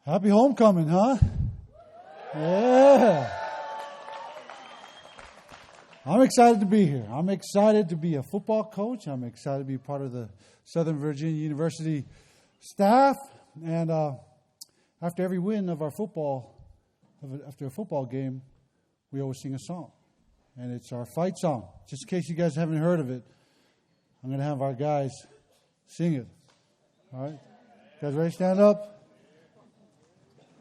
Happy homecoming, huh? Yeah. I'm excited to be here. I'm excited to be a football coach. I'm excited to be part of the Southern Virginia University staff. And after every win of our after a football game, we always sing a song. And it's our fight song. Just in case you guys haven't heard of it, I'm going to have our guys sing it. All right? You guys ready to stand up?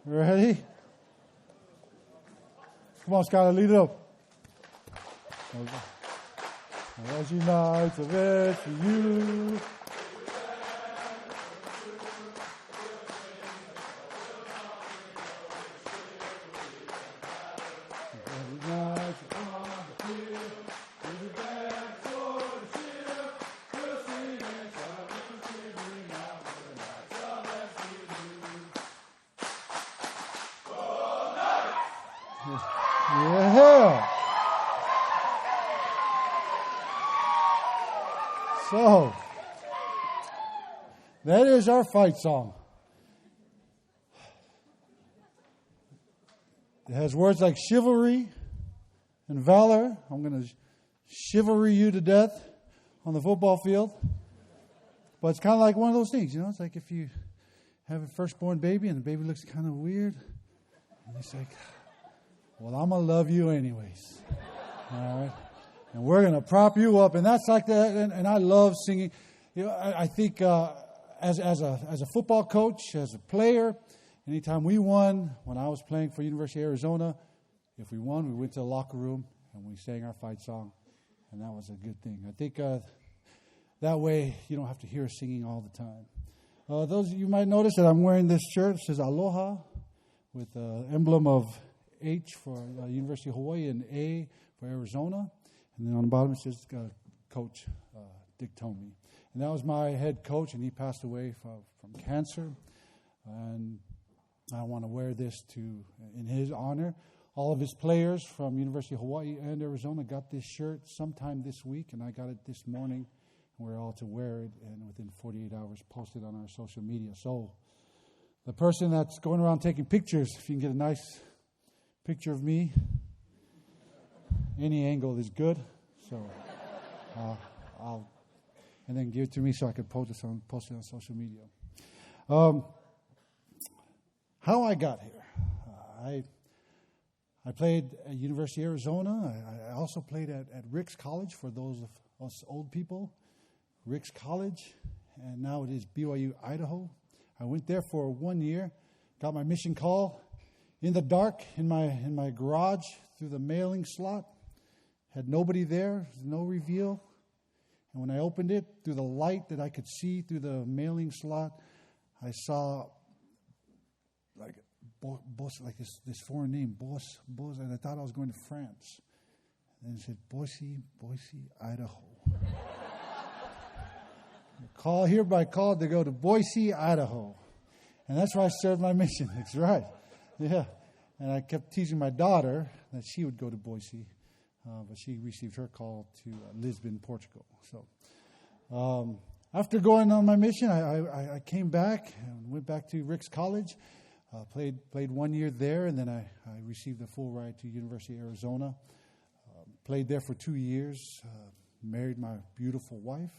Ready? Come on, Skylar, lead it up. As unites of it for you. Yeah. So, that is our fight song. It has words like chivalry and valor. I'm going to chivalry you to death on the football field. But it's kind of like one of those things, It's like if you have a firstborn baby and the baby looks kind of weird. And it's like, well, I'm going to love you anyways. All right? And we're going to prop you up. And that's like that. And I love singing. I think as a football coach, as a player, anytime we won, when I was playing for University of Arizona, if we won, we went to the locker room and we sang our fight song. And that was a good thing. I think that way you don't have to hear us singing all the time. Those of you might notice that I'm wearing this shirt. It says Aloha with the emblem of H for University of Hawaii and A for Arizona. And then on the bottom it says Coach Dick Tomey. And that was my head coach, and he passed away from cancer. And I want to wear this in his honor. All of his players from University of Hawaii and Arizona got this shirt sometime this week, and I got it this morning. And we're all to wear it, and within 48 hours post it on our social media. So the person that's going around taking pictures, if you can get a nice picture of me, any angle is good. So I'll and then give it to me so I can post it on social media. How I got here, I played at University of Arizona. I also played at Ricks College for those of us old people. Ricks College, and now it is BYU Idaho. I went there for 1 year, got my mission call in the dark in my garage through the mailing slot. Had nobody there, no reveal. And when I opened it, through the light that I could see through the mailing slot, I saw like this foreign name, Boss, and I thought I was going to France. And it said, Boise, Idaho. Hereby called to go to Boise, Idaho. And that's where I served my mission. That's right. Yeah. And I kept teasing my daughter that she would go to Boise. But she received her call to Lisbon, Portugal. So after going on my mission, I came back and went back to Ricks College. Played 1 year there, and then I received a full ride to University of Arizona. Played there for 2 years. Married my beautiful wife.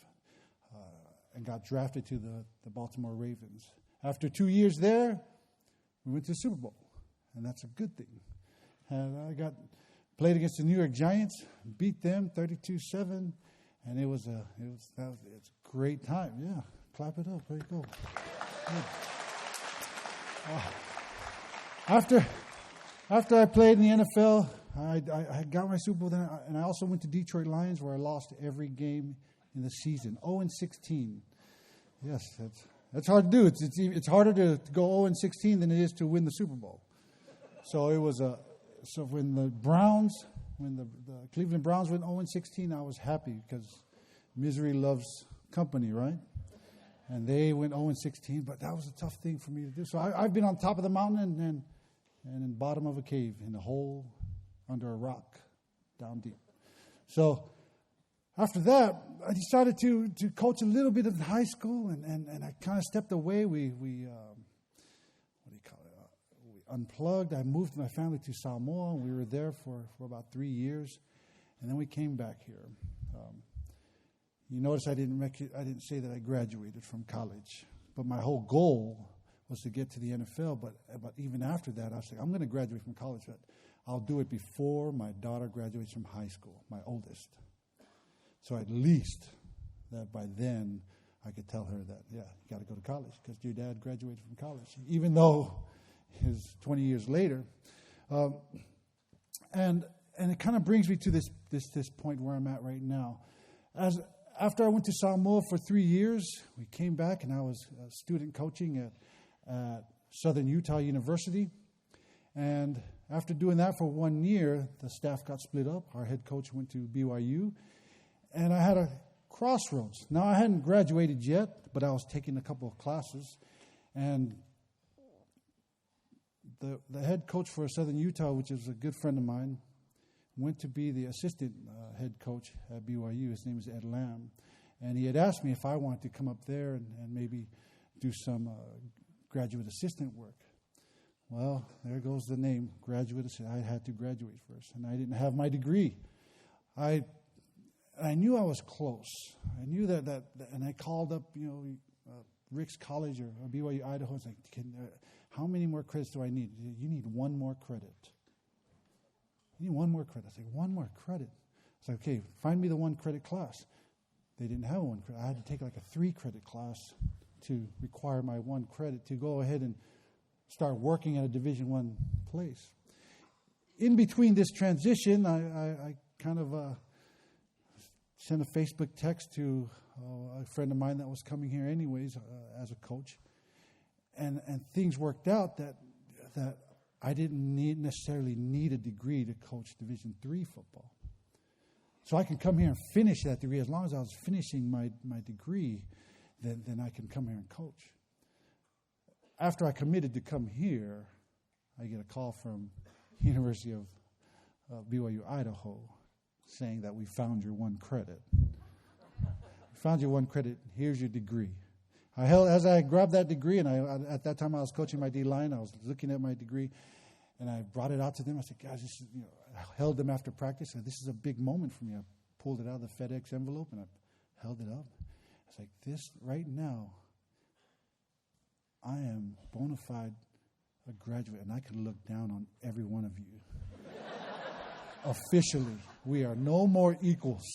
And got drafted to the Baltimore Ravens. After 2 years there, we went to the Super Bowl. And that's a good thing. And I played against the New York Giants, beat them 32-7, and it was a great time. Yeah, clap it up. There you go. After I played in the NFL, I got my Super Bowl then, and I also went to Detroit Lions, where I lost every game in the season, 0-16. Yes, that's hard to do. It's harder to go 0-16 than it is to win the Super Bowl. So it was So when the Cleveland Browns went 0-16, I was happy because misery loves company, right? And they went 0-16, but that was a tough thing for me to do. So I've been on top of the mountain and in the bottom of a cave, in a hole under a rock, down deep. So after that, I decided to coach a little bit of high school, and I kind of stepped away. We what do you call it? unplugged. I moved my family to Samoa, and we were there for about 3 years, and then we came back here. You notice I didn't say that I graduated from college, but my whole goal was to get to the NFL. But even after that, I was like, I'm going to graduate from college, but I'll do it before my daughter graduates from high school, my oldest. So at least that by then I could tell her that, yeah, you got to go to college because your dad graduated from college, even though it's 20 years later. And it kind of brings me to this point where I'm at right now. After I went to Samoa for 3 years, we came back, and I was student coaching at Southern Utah University. And after doing that for 1 year, the staff got split up. Our head coach went to BYU, and I had a crossroads. Now, I hadn't graduated yet, but I was taking a couple of classes. And the head coach for Southern Utah, which is a good friend of mine, went to be the assistant head coach at BYU. His name is Ed Lamb. And he had asked me if I wanted to come up there and maybe do some graduate assistant work. Well, there goes the name, graduate assistant. I had to graduate first, and I didn't have my degree. I knew I was close. I knew that and I called up, Rick's College or BYU Idaho. I was like, how many more credits do I need? You need one more credit. You need one more credit. I said, one more credit. I said, okay, find me the 1 credit class. They didn't have 1 credit. I had to take like a 3 credit class to require my 1 credit to go ahead and start working at a Division I place. In between this transition, I kind of sent a Facebook text to a friend of mine that was coming here anyways as a coach. And things worked out that I didn't necessarily need a degree to coach Division III football. So I can come here and finish that degree. As long as I was finishing my degree, then I can come here and coach. After I committed to come here, I get a call from University of BYU Idaho saying that we found your 1 credit. We found your 1 credit. Here's your degree. As I grabbed that degree, and at that time I was coaching my D-line, I was looking at my degree, and I brought it out to them. I said, guys, I held them after practice. I said, this is a big moment for me. I pulled it out of the FedEx envelope, and I held it up. I was like, this right now, I am bona fide a graduate, and I can look down on every one of you. Officially, we are no more equals.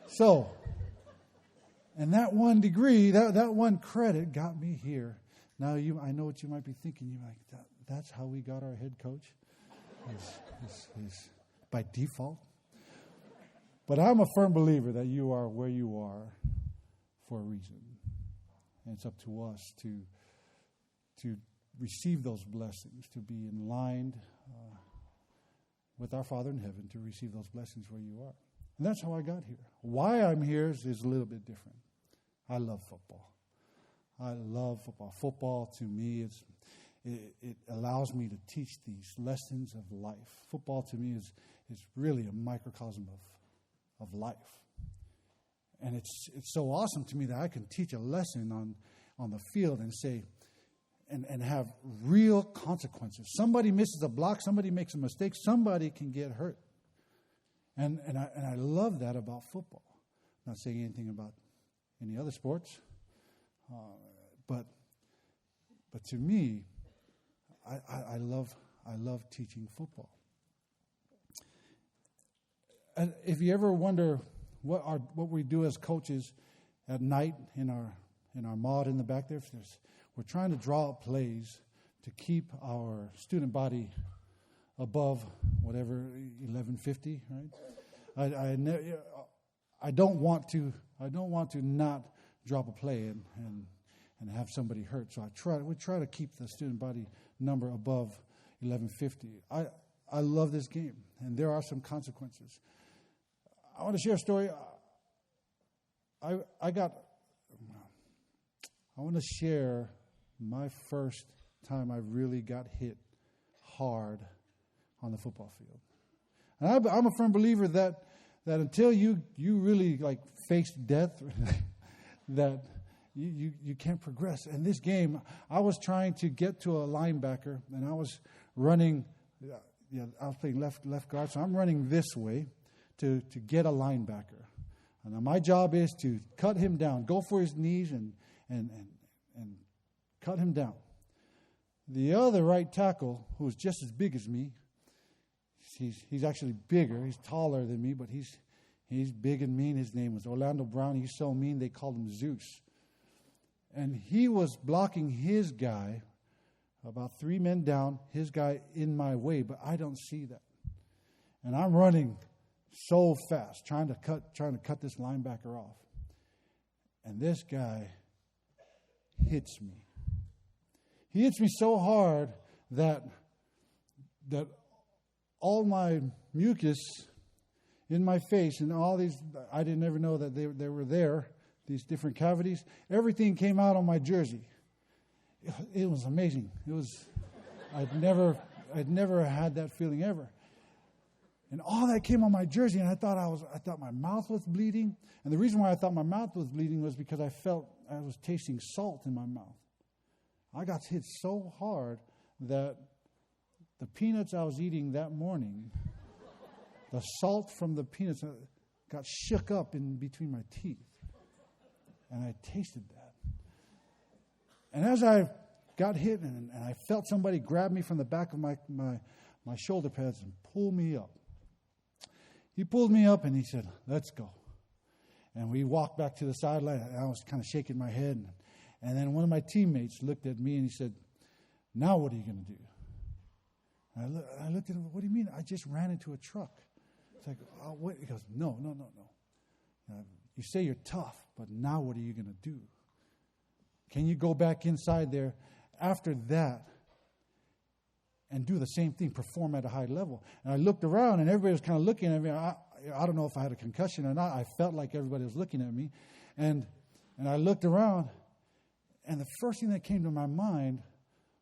So, and that 1 degree, that 1 credit got me here. Now, I know what you might be thinking. You're like, that's how we got our head coach? Is by default? But I'm a firm believer that you are where you are for a reason. And it's up to us to receive those blessings, to be in line with our Father in heaven, to receive those blessings where you are. And that's how I got here. Why I'm here is a little bit different. I love football. I love football. Football, to me, it allows me to teach these lessons of life. Football, to me, is really a microcosm of life. And it's so awesome to me that I can teach a lesson on the field and say, and have real consequences. Somebody misses a block, somebody makes a mistake, somebody can get hurt. And I love that about football. I'm not saying anything about any other sports, but to me, I love teaching football. And if you ever wonder what we do as coaches at night in our mod in the back there, we're trying to draw up plays to keep our student body above whatever 1150, right? I don't want to not drop a play and have somebody hurt. So we try to keep the student body number above 1150. I love this game, and there are some consequences. I want to share a story. I want to share my first time I really got hit hard on the football field. And I'm a firm believer that until you really face death, that you can't progress. In this game, I was trying to get to a linebacker, and I was running. I was playing left guard, so I'm running this way to get a linebacker. And my job is to cut him down, go for his knees, and cut him down. The other right tackle, who's just as big as me, he's actually bigger. He's taller than me, but he's big and mean. His name was Orlando Brown. He's so mean they called him Zeus. And he was blocking his guy, about 3 men down, his guy in my way, but I don't see that. And I'm running so fast, trying to cut this linebacker off. And this guy hits me. He hits me so hard that all my mucus in my face and all these, I didn't ever know that they were there, these different cavities, everything came out on my jersey. It was amazing. I'd never had that feeling ever. And all that came on my jersey, and I thought my mouth was bleeding. And the reason why I thought my mouth was bleeding was because I felt I was tasting salt in my mouth. I got hit so hard that the peanuts I was eating that morning, the salt from the peanuts got shook up in between my teeth. And I tasted that. And as I got hit and I felt somebody grab me from the back of my shoulder pads and pull me up. He pulled me up and he said, "Let's go." And we walked back to the sideline. I was kind of shaking my head. And then one of my teammates looked at me and he said, "Now what are you going to do?" And I looked at him, "What do you mean? I just ran into a truck." It's like, "Oh, what?" He goes, No. You say you're tough, but now what are you going to do? Can you go back inside there after that and do the same thing, perform at a high level? And I looked around, and everybody was kind of looking at me. I don't know if I had a concussion or not. I felt like everybody was looking at me. And I looked around, and the first thing that came to my mind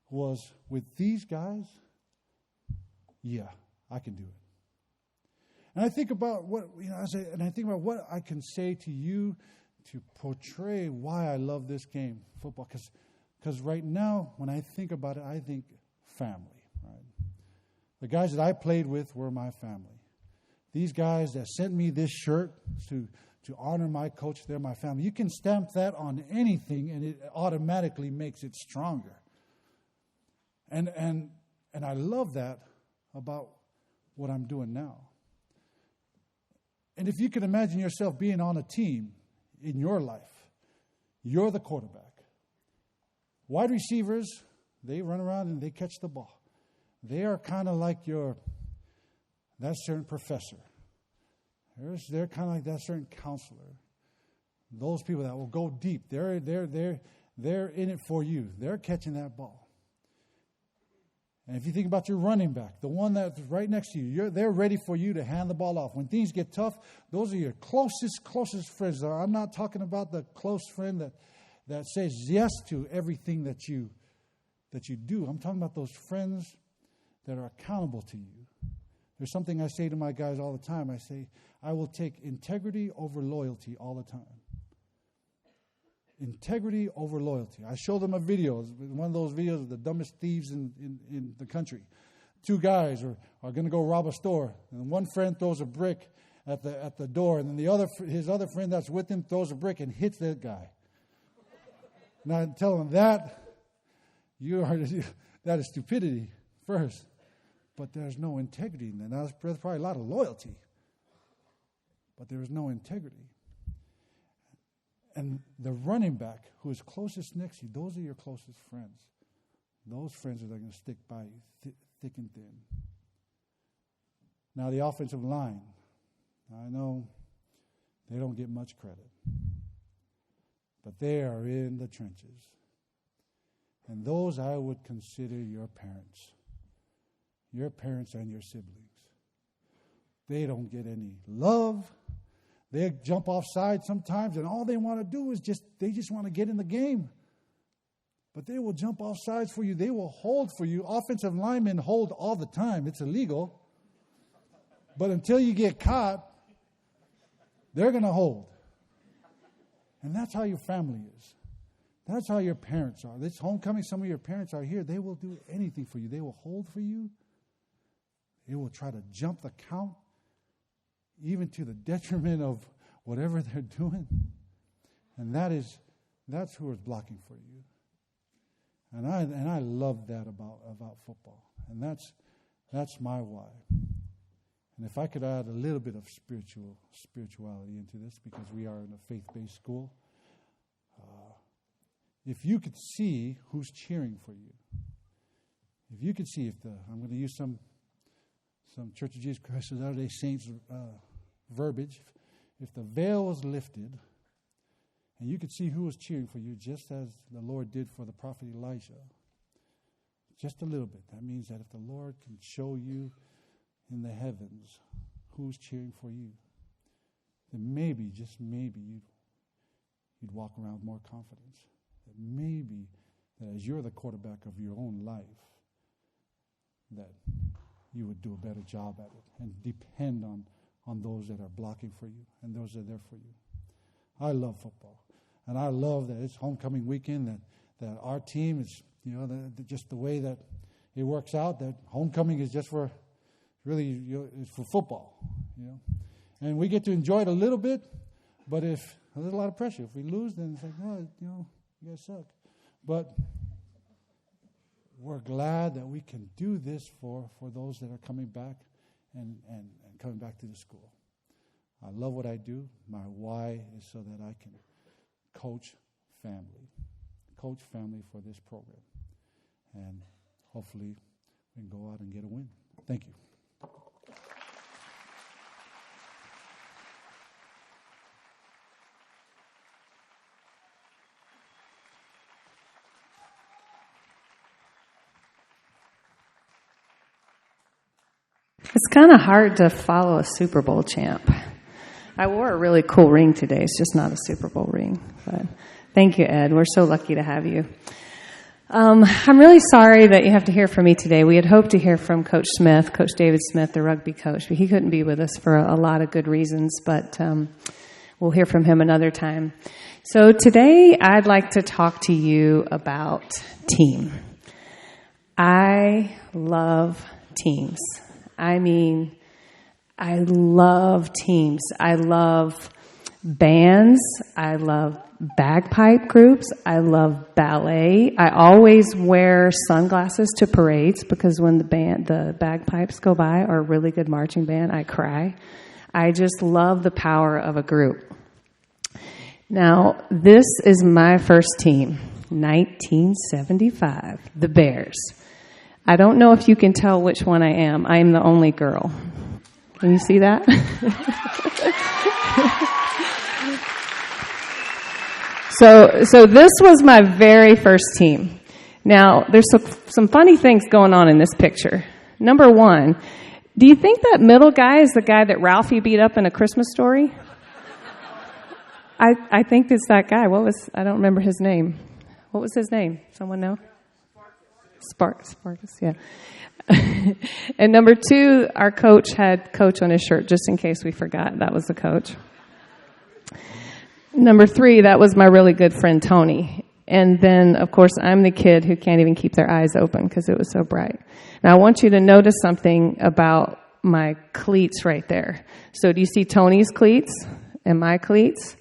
was, with these guys, yeah, I can do it. And I think about what I can say to you to portray why I love this game, football. Because right now, when I think about it, I think family. Right? The guys that I played with were my family. These guys that sent me this shirt to honor my coach, they're my family. You can stamp that on anything, and it automatically makes it stronger. And I love that about what I'm doing now. And if you could imagine yourself being on a team in your life, you're the quarterback. Wide receivers, they run around and they catch the ball. They are kind of like that certain professor. They're kind of like that certain counselor. Those people that will go deep, they're in it for you. They're catching that ball. And if you think about your running back, the one that's right next to you, they're ready for you to hand the ball off. When things get tough, those are your closest friends. I'm not talking about the close friend that says yes to everything that you do. I'm talking about those friends that are accountable to you. There's something I say to my guys all the time. I say, I will take integrity over loyalty all the time. Integrity over loyalty. I show them a video, one of those videos of the dumbest thieves in the country. 2 guys are going to go rob a store, and one friend throws a brick at the door, and then his other friend that's with him throws a brick and hits that guy. Now I tell them that is stupidity first, but there's no integrity in that. Now there's probably a lot of loyalty, but there is no integrity. And the running back who is closest next to you, those are your closest friends. Those friends are going to stick by you thick and thin. Now the offensive line, I know they don't get much credit, but they are in the trenches. And those I would consider your parents and your siblings. They don't get any love. They jump off sides sometimes, and all they want to do is they just want to get in the game. But they will jump off sides for you. They will hold for you. Offensive linemen hold all the time. It's illegal. But until you get caught, they're going to hold. And that's how your family is. That's how your parents are. This homecoming, some of your parents are here. They will do anything for you. They will hold for you. They will try to jump the count, even to the detriment of whatever they're doing. And that's who is blocking for you. And I love that about football. And that's my why. And if I could add a little bit of spirituality into this, because we are in a faith-based school, if you could see who's cheering for you, if you could see I'm going to use some Church of Jesus Christ of Latter-day Saints verbiage, if the veil was lifted and you could see who was cheering for you, just as the Lord did for the prophet Elijah, just a little bit, that means that if the Lord can show you in the heavens who's cheering for you, then maybe, just maybe, you'd walk around with more confidence. That maybe that as you're the quarterback of your own life, that you would do a better job at it and depend on those that are blocking for you and those that are there for you. I love football. And I love that it's homecoming weekend, that our team is, just the way that it works out, that homecoming is just for, really, it's for football, And we get to enjoy it a little bit, but if there's a lot of pressure. If we lose, then it's like, no, you guys suck. But we're glad that we can do this for those that are coming back and coming back to the school. I love what I do. My why is so that I can coach family for this program. And hopefully we can go out and get a win. Thank you. It's kind of hard to follow a Super Bowl champ. I wore a really cool ring today. It's just not a Super Bowl ring. But thank you, Ed. We're so lucky to have you. I'm really sorry that you have to hear from me today. We had hoped to hear from Coach Smith, Coach David Smith, the rugby coach, but he couldn't be with us for a lot of good reasons, but we'll hear from him another time. So today I'd like to talk to you about team. I love teams. I mean, I love teams. I love bands. I love bagpipe groups. I love ballet. I always wear sunglasses to parades because when the bagpipes go by or a really good marching band, I cry. I just love the power of a group. Now, this is my first team, 1975, the Bears. I don't know if you can tell which one I am. I am the only girl. Can you see that? So this was my very first team. Now, there's some funny things going on in this picture. Number one, do you think that middle guy is the guy that Ralphie beat up in A Christmas Story? I think it's that guy. I don't remember his name. What was his name? Someone know? Sparkus, yeah. And number two, our coach had coach on his shirt, just in case we forgot. That was the coach. Number three, that was my really good friend, Tony. And then, of course, I'm the kid who can't even keep their eyes open because it was so bright. Now, I want you to notice something about my cleats right there. So do you see Tony's cleats and my cleats?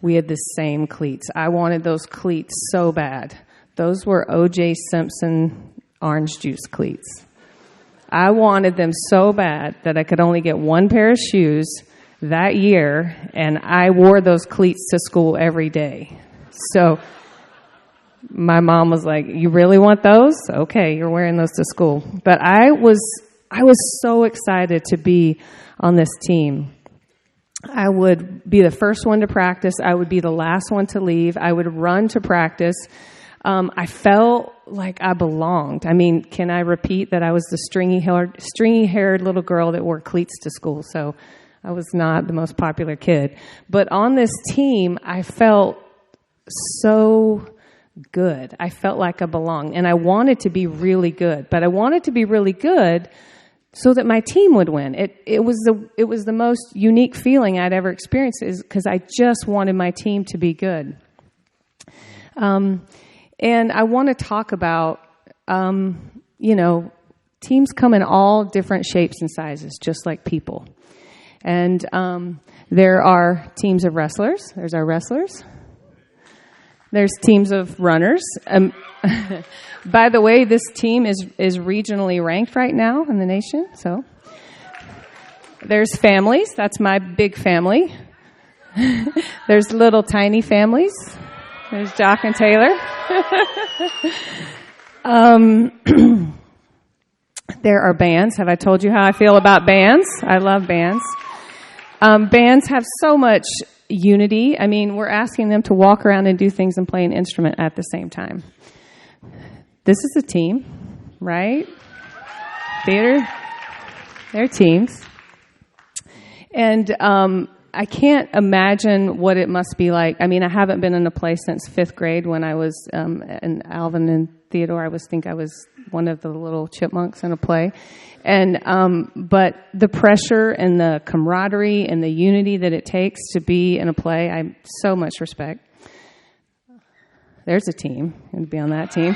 We had the same cleats. I wanted those cleats so bad. Those were O.J. Simpson orange juice cleats. I wanted them so bad that I could only get one pair of shoes that year, and I wore those cleats to school every day. So my mom was like, "You really want those? Okay, you're wearing those to school." But I was so excited to be on this team. I would be the first one to practice. I would be the last one to leave. I would run to practice. I felt like I belonged. I mean, can I repeat that I was the stringy-haired little girl that wore cleats to school? So I was not the most popular kid. But on this team, I felt so good. I felt like I belonged. And I wanted to be really good. But I wanted to be really good so that my team would win. It was the most unique feeling I'd ever experienced, is because I just wanted my team to be good. And I want to talk about, teams come in all different shapes and sizes, just like people. And there are teams of wrestlers. There's our wrestlers. There's teams of runners. By the way, this team is regionally ranked right now in the nation. So there's families. That's my big family. There's little tiny families. There's Jock and Taylor. There are bands. Have I told you how I feel about bands? I love bands. Bands have so much unity. I mean, we're asking them to walk around and do things and play an instrument at the same time. This is a team, right? Theater, they're teams. And I can't imagine what it must be like. I mean, I haven't been in a play since 5th grade when I was in Alvin and Theodore. I was one of the little chipmunks in a play. And but the pressure and the camaraderie and the unity that it takes to be in a play, I so much respect. There's a team. I'm going to be on that team.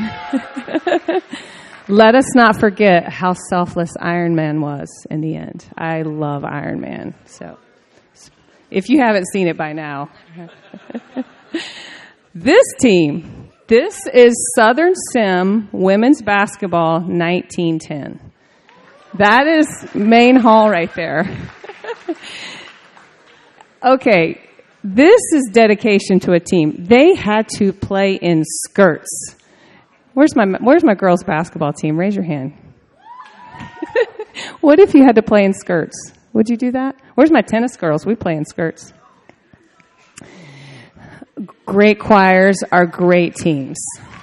Let us not forget how selfless Iron Man was in the end. I love Iron Man. So if you haven't seen it by now. This team, this is Southern Sim Women's Basketball 1910. That is main hall right there. Okay, this is dedication to a team. They had to play in skirts. Where's my girls' basketball team? Raise your hand. What if you had to play in skirts? Would you do that? Where's my tennis girls? We play in skirts. Great choirs are great teams.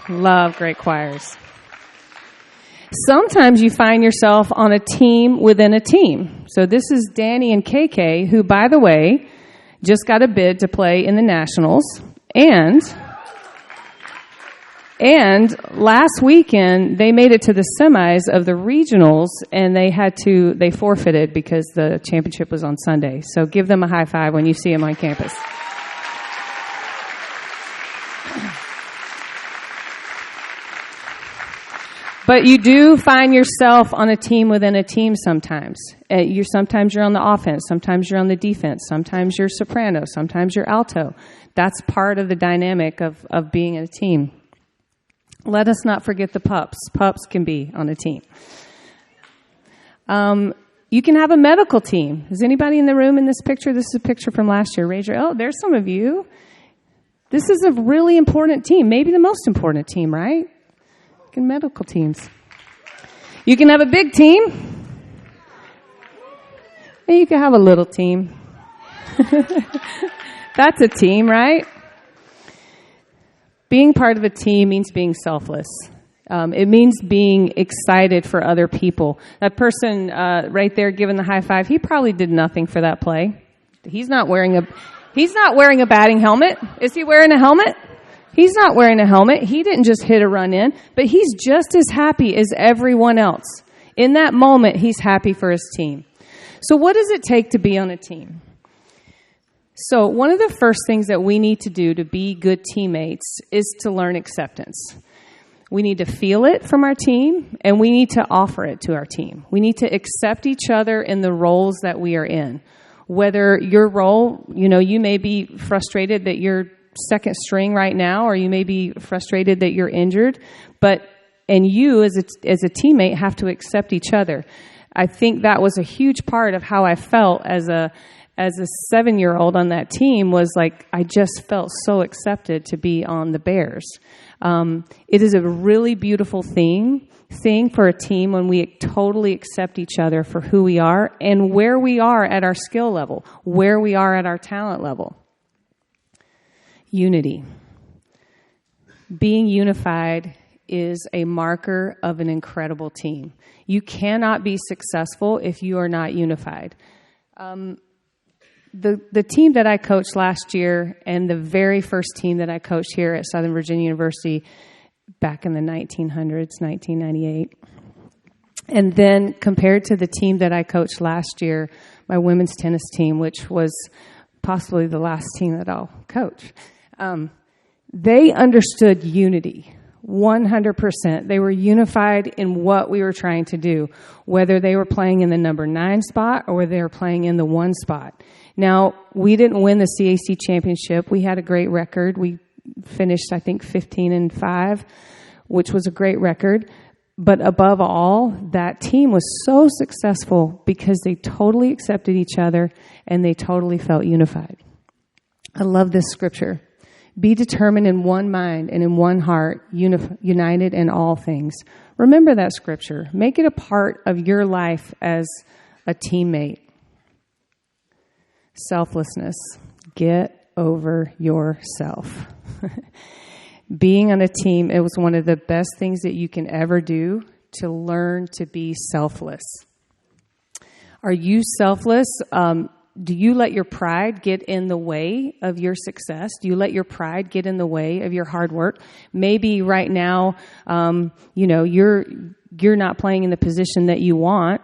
Love great choirs. Sometimes you find yourself on a team within a team. So this is Danny and KK, who, by the way, just got a bid to play in the Nationals. And last weekend, they made it to the semis of the regionals, and they forfeited because the championship was on Sunday. So give them a high five when you see them on campus. But you do find yourself on a team within a team sometimes. Sometimes you're on the offense, sometimes you're on the defense, sometimes you're soprano, sometimes you're alto. That's part of the dynamic of being in a team. Let us not forget the pups. Pups can be on a team. You can have a medical team. Is anybody in the room in this picture? This is a picture from last year. Raise your, there's some of you. This is a really important team, maybe the most important team, right? Medical teams. You can have a big team. And you can have a little team. That's a team, right? Being part of a team means being selfless. It means being excited for other people. That person right there giving the high five, he probably did nothing for that play. He's not wearing a batting helmet. Is he wearing a helmet? He's not wearing a helmet. He didn't just hit a run in, but he's just as happy as everyone else. In that moment, he's happy for his team. So what does it take to be on a team? So one of the first things that we need to do to be good teammates is to learn acceptance. We need to feel it from our team, and we need to offer it to our team. We need to accept each other in the roles that we are in. Whether your role, you may be frustrated that you're second string right now, or you may be frustrated that you're injured, and you as a teammate have to accept each other. I think that was a huge part of how I felt as a 7-year-old on that team, was like I just felt so accepted to be on the Bears. It is a really beautiful thing for a team when we totally accept each other for who we are and where we are at our skill level, where we are at our talent level. Unity. Being unified is a marker of an incredible team. You cannot be successful if you are not unified. The team that I coached last year and the very first team that I coached here at Southern Virginia University back in the 1900s, 1998, and then compared to the team that I coached last year, my women's tennis team, which was possibly the last team that I'll coach. They understood unity, 100%. They were unified in what we were trying to do, whether they were playing in the number 9 spot or whether they were playing in the 1 spot. Now, we didn't win the CAC championship. We had a great record. We finished, I think, 15-5, which was a great record. But above all, that team was so successful because they totally accepted each other and they totally felt unified. I love this scripture. Be determined in one mind and in one heart, united in all things. Remember that scripture. Make it a part of your life as a teammate. Selflessness. Get over yourself. Being on a team, it was one of the best things that you can ever do to learn to be selfless. Are you selfless? Do you let your pride get in the way of your success? Do you let your pride get in the way of your hard work? Maybe right now, you're not playing in the position that you want,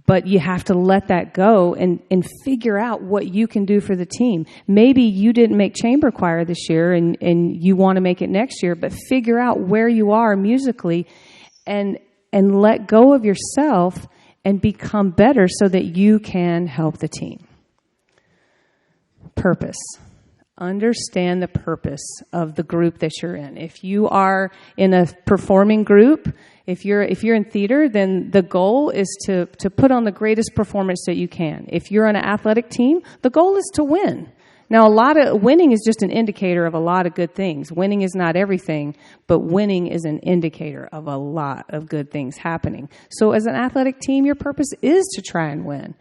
but you have to let that go and figure out what you can do for the team. Maybe you didn't make chamber choir this year and you want to make it next year, but figure out where you are musically and let go of yourself and become better so that you can help the team. Purpose. Understand the purpose of the group that you're in. If you are in a performing group, if you're in theater, then the goal is to put on the greatest performance that you can. If you're on an athletic team, the goal is to win. Now, winning is just an indicator of a lot of good things. Winning is not everything, but winning is an indicator of a lot of good things happening. So as an athletic team, your purpose is to try and win.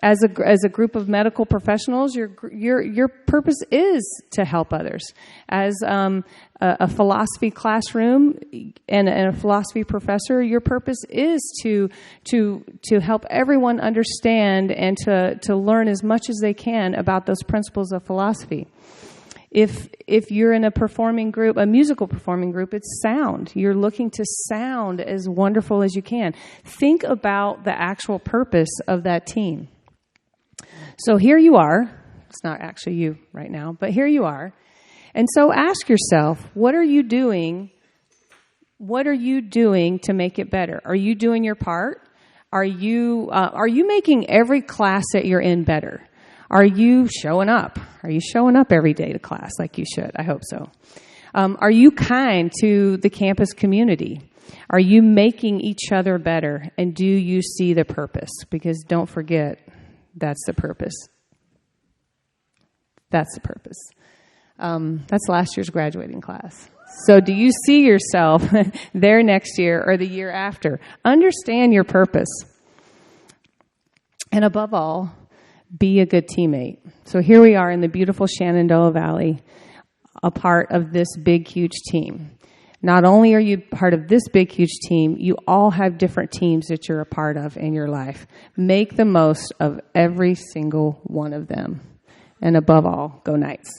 As a group of medical professionals, your purpose is to help others. As a philosophy classroom and a philosophy professor, your purpose is to help everyone understand and to learn as much as they can about those principles of philosophy. If you're in a performing group, a musical performing group, it's sound. You're looking to sound as wonderful as you can. Think about the actual purpose of that team. So here you are. It's not actually you right now, but here you are. And so ask yourself, what are you doing? What are you doing to make it better? Are you doing your part? Are you making every class that you're in better? Are you showing up? Are you showing up every day to class like you should? I hope so. Are you kind to the campus community? Are you making each other better? And do you see the purpose? Because don't forget, that's the purpose. That's the purpose. That's last year's graduating class. So do you see yourself there next year or the year after? Understand your purpose. And above all, be a good teammate. So here we are in the beautiful Shenandoah Valley, a part of this big, huge team. Not only are you part of this big, huge team, you all have different teams that you're a part of in your life. Make the most of every single one of them. And above all, go Knights.